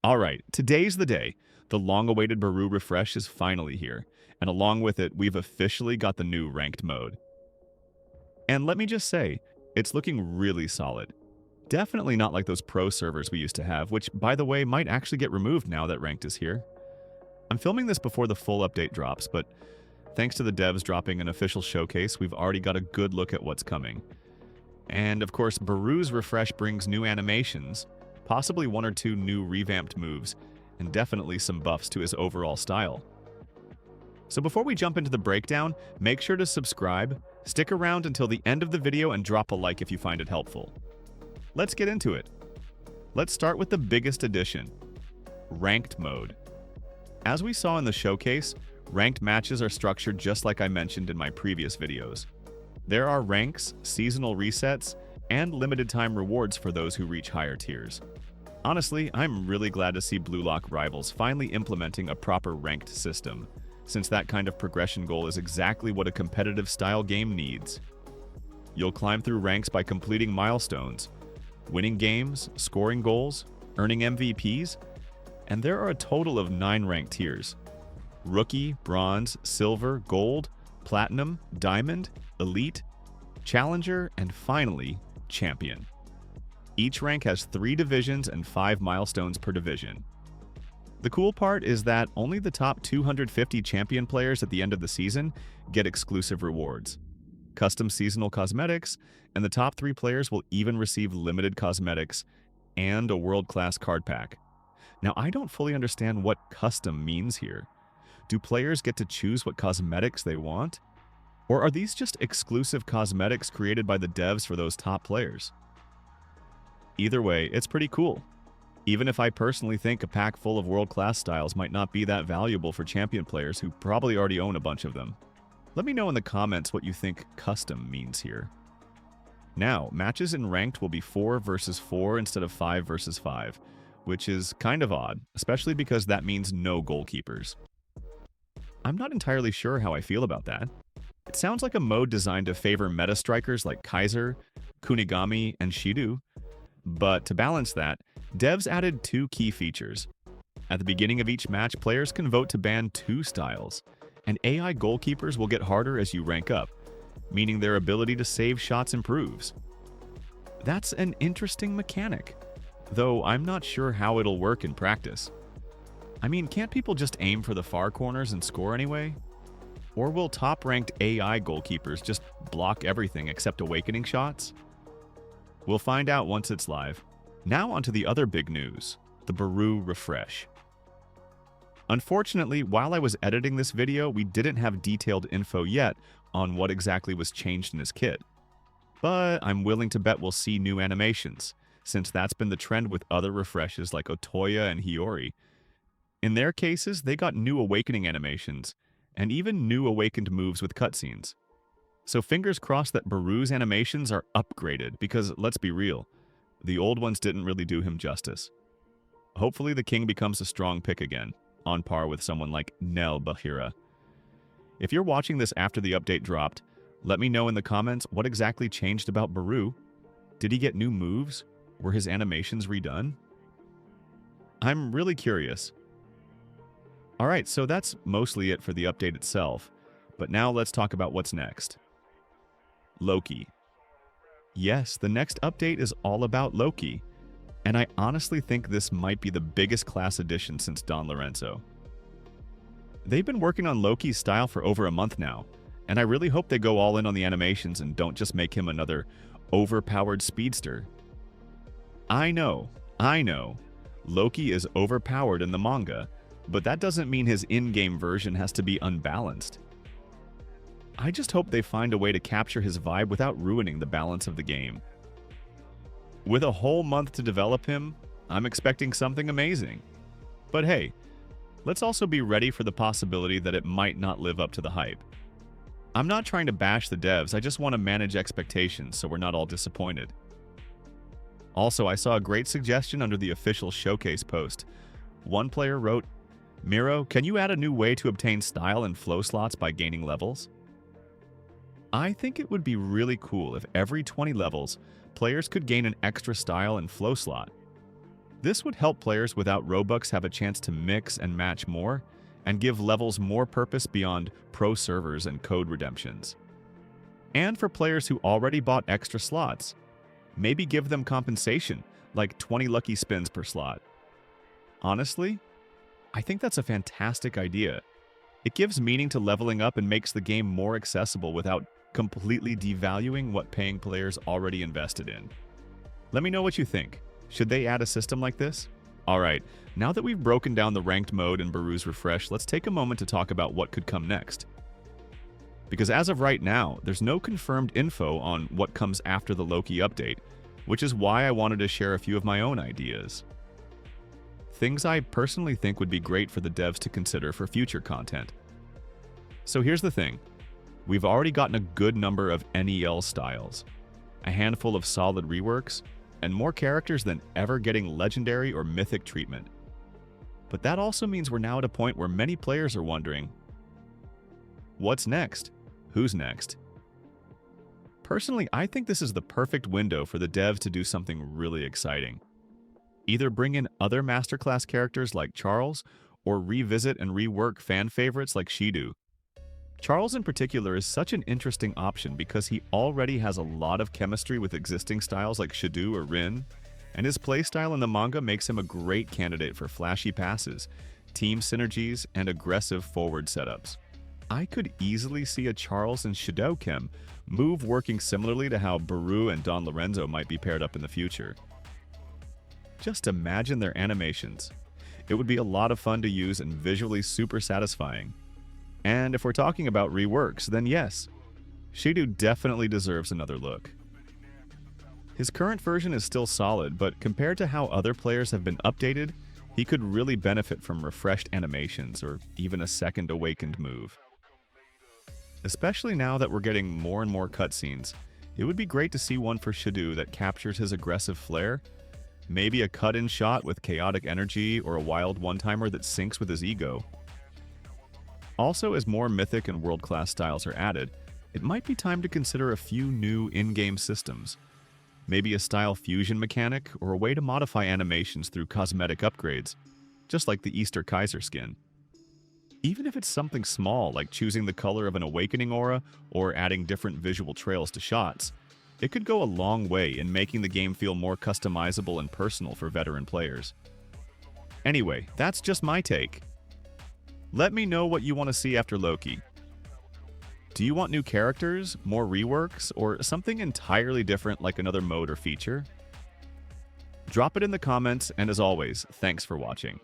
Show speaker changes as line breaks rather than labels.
All right, today's the day. The long-awaited Barou Refresh is finally here, and along with it, we've officially got the new ranked mode. And let me just say, it's looking really solid. Definitely not like those pro servers we used to have, which, by the way, might actually get removed now that ranked is here. I'm filming this before the full update drops, but thanks to the devs dropping an official showcase, we've already got a good look at what's coming. And of course, Barou's Refresh brings new animations, possibly one or two new revamped moves, and definitely some buffs to his overall style. So before we jump into the breakdown, make sure to subscribe, stick around until the end of the video, and drop a like if you find it helpful. Let's get into it. Let's start with the biggest addition, ranked mode. As we saw in the showcase, ranked matches are structured just like I mentioned in my previous videos. There are ranks, seasonal resets, and limited time rewards for those who reach higher tiers. Honestly, I'm really glad to see Blue Lock Rivals finally implementing a proper ranked system, since that kind of progression goal is exactly what a competitive style game needs. You'll climb through ranks by completing milestones, winning games, scoring goals, earning MVPs, and there are a total of 9 ranked tiers: Rookie, Bronze, Silver, Gold, Platinum, Diamond, Elite, Challenger, and finally, Champion. Each rank has 3 divisions and 5 milestones per division. The cool part is that only the top 250 champion players at the end of the season get exclusive rewards, custom seasonal cosmetics, and the top 3 players will even receive limited cosmetics and a world-class card pack. Now, I don't fully understand what custom means here. Do players get to choose what cosmetics they want? Or are these just exclusive cosmetics created by the devs for those top players? Either way, it's pretty cool. Even if I personally think a pack full of world-class styles might not be that valuable for champion players who probably already own a bunch of them. Let me know in the comments what you think custom means here. Now, matches in ranked will be 4 versus 4 instead of 5 versus 5, which is kind of odd, especially because that means no goalkeepers. I'm not entirely sure how I feel about that. It sounds like a mode designed to favor meta strikers like Kaiser, Kunigami, and Shidu, but to balance that, devs added 2 key features. At the beginning of each match, players can vote to ban 2 styles, and AI goalkeepers will get harder as you rank up, meaning their ability to save shots improves. That's an interesting mechanic, though I'm not sure how it'll work in practice. I mean, can't people just aim for the far corners and score anyway? Or will top-ranked AI goalkeepers just block everything except awakening shots? We'll find out once it's live. Now onto the other big news, the Barou Refresh. Unfortunately, while I was editing this video, we didn't have detailed info yet on what exactly was changed in his kit. But I'm willing to bet we'll see new animations, since that's been the trend with other refreshes like Otoya and Hiyori. In their cases, they got new awakening animations, and even new awakened moves with cutscenes. So fingers crossed that Barou's animations are upgraded, because let's be real, the old ones didn't really do him justice. Hopefully the king becomes a strong pick again, on par with someone like Nel Bahira. If you're watching this after the update dropped, let me know in the comments what exactly changed about Barou. Did he get new moves? Were his animations redone? I'm really curious. Alright, so that's mostly it for the update itself, but now let's talk about what's next. Loki. Yes, the next update is all about Loki, and I honestly think this might be the biggest class addition since Don Lorenzo. They've been working on Loki's style for over a month now, and I really hope they go all in on the animations and don't just make him another overpowered speedster. I know, Loki is overpowered in the manga, but that doesn't mean his in-game version has to be unbalanced. I just hope they find a way to capture his vibe without ruining the balance of the game. With a whole month to develop him, I'm expecting something amazing. But hey, let's also be ready for the possibility that it might not live up to the hype. I'm not trying to bash the devs, I just want to manage expectations so we're not all disappointed. Also, I saw a great suggestion under the official showcase post. One player wrote, "Miro, can you add a new way to obtain style and flow slots by gaining levels?" I think it would be really cool if every 20 levels, players could gain an extra style and flow slot. This would help players without Robux have a chance to mix and match more, and give levels more purpose beyond pro servers and code redemptions. And for players who already bought extra slots, maybe give them compensation, like 20 lucky spins per slot. Honestly, I think that's a fantastic idea. It gives meaning to leveling up and makes the game more accessible without completely devaluing what paying players already invested in. Let me know what you think. Should they add a system like this? Alright, now that we've broken down the ranked mode in Barou's Refresh, let's take a moment to talk about what could come next. Because as of right now, there's no confirmed info on what comes after the Loki update, which is why I wanted to share a few of my own ideas. Things I personally think would be great for the devs to consider for future content. So here's the thing. We've already gotten a good number of NEL styles, a handful of solid reworks, and more characters than ever getting legendary or mythic treatment. But that also means we're now at a point where many players are wondering, what's next? Who's next? Personally, I think this is the perfect window for the devs to do something really exciting. Either bring in other masterclass characters like Charles, or revisit and rework fan favorites like Shidu. Charles in particular is such an interesting option because he already has a lot of chemistry with existing styles like Shidu or Rin, and his playstyle in the manga makes him a great candidate for flashy passes, team synergies, and aggressive forward setups. I could easily see a Charles and Shido chem move working similarly to how Barou and Don Lorenzo might be paired up in the future. Just imagine their animations. It would be a lot of fun to use and visually super satisfying. And if we're talking about reworks, then yes, Shidu definitely deserves another look. His current version is still solid, but compared to how other players have been updated, he could really benefit from refreshed animations or even a second awakened move. Especially now that we're getting more and more cutscenes, it would be great to see one for Shidu that captures his aggressive flair, maybe a cut-in shot with chaotic energy or a wild one-timer that syncs with his ego. Also, as more mythic and world-class styles are added, it might be time to consider a few new in-game systems. Maybe a style fusion mechanic or a way to modify animations through cosmetic upgrades, just like the Easter Kaiser skin. Even if it's something small like choosing the color of an awakening aura or adding different visual trails to shots, it could go a long way in making the game feel more customizable and personal for veteran players. Anyway, that's just my take. Let me know what you want to see after Loki. Do you want new characters, more reworks, or something entirely different like another mode or feature? Drop it in the comments, and as always, thanks for watching.